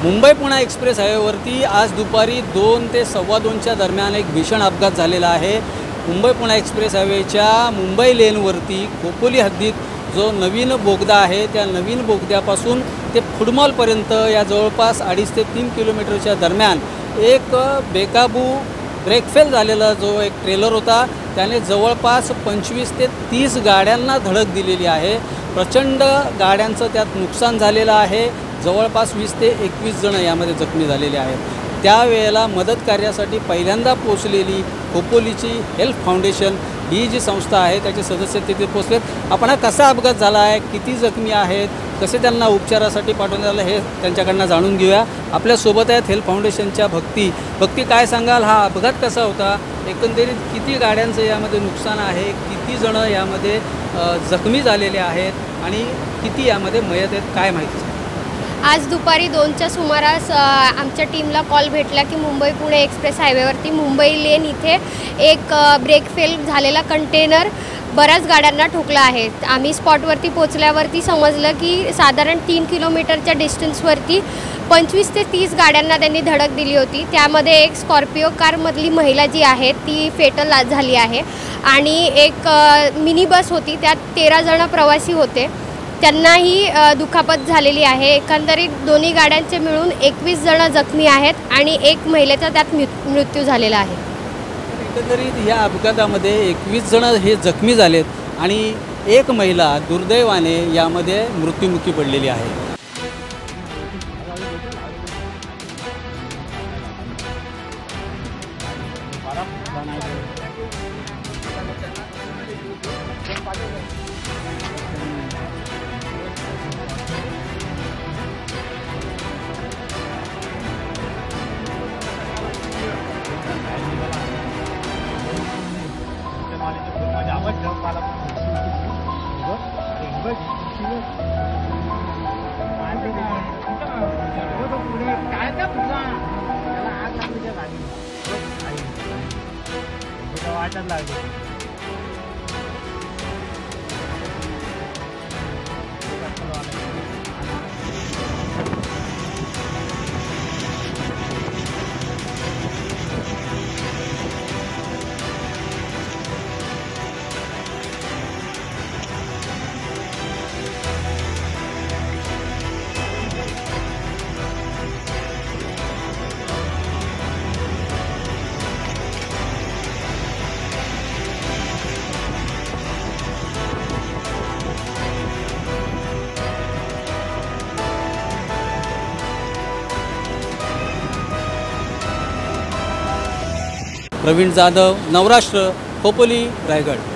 Mumbai Pune express हायवेवरती आज दुपारी 2 ते 2:15च्या दरम्यान एक भीषण अपघात झालेला आहे। मुंबई पुणे एक्सप्रेस हायवेच्या मुंबई लेनवरती खोपोली हद्दीत जो नवीन बोगदा आहे त्या नवीन बोगद्यापासून ते फुटमॉलपर्यंत या जवळपास 2.5 ते 3 किलोमीटरच्या दरम्यान एक बेकाबू ब्रेक फेल झालेला जो एक ट्रेलर होता त्याने जवळपास 25 ते 30 गाड्यांना धडक दिलेली आहे। प्रचंड गाड्यांचं त्यात नुकसान झालेलं आहे। जवळपास 20 ते 21 जण यामध्ये जखमी झालेले आहेत। त्यावेळेला मदत कार्यासाठी पहिल्यांदा पोहोचलेली खोपोलीची हेल्थ फाउंडेशन ही जी संस्था आहे त्याचे सदस्य तिथे पोहोचलेत। आपण हा कसा अपघात झाला आहे, किती जखमी आहेत, कसे त्यांना उपचारासाठी पाठवण्यात आलं हे त्यांच्याकडनं जाणून घेऊया। आपल्यासोबत आहेत हेल्थ फाउंडेशनच्या भक्ती, काय सांगाल, हा अपघात कसा होता, एकंदरीत किती गाड्यांचं यामध्ये नुकसान आहे, किती जण यामध्ये जखमी झालेले आहेत आणि किती यामध्ये मयत आहेत, काय माहिती? आज दुपारी 2च्या सुमारास आमच्या टीमला कॉल भेटला की मुंबई पुणे एक्सप्रेस हायवेवरती मुंबई लेन इथे एक ब्रेक फेल झालेला कंटेनर बऱ्याच गाड्यांना ठोकला आहे। आम्ही स्पॉटवरती पोचल्यावरती समजलं की साधारण 3 किलोमीटरच्या डिस्टन्सवरती 25 ते 30 गाड्यांना त्यांनी धडक दिली होती। त्यामध्ये एक स्कॉर्पिओ कारमधली महिला जी आहे ती फेटल झाली आहे आणि एक मिनी बस होती त्यात 13 जण प्रवासी होते, त्यांनाही दुखापत झालेली आहे। एकंदरीत दोन्ही गाड्यांचे मिळून 21 जण जखमी आहेत आणि एक महिलेचा त्यात मृत्यू झालेला आहे। एकंदरीत या अपघातामध्ये 21 जण हे जखमी झालेत आणि एक महिला दुर्दैवाने यामध्ये मृत्युमुखी पडलेली आहे। प्रवीण जाधव, नवराष्ट्र, खोपोली, रायगड।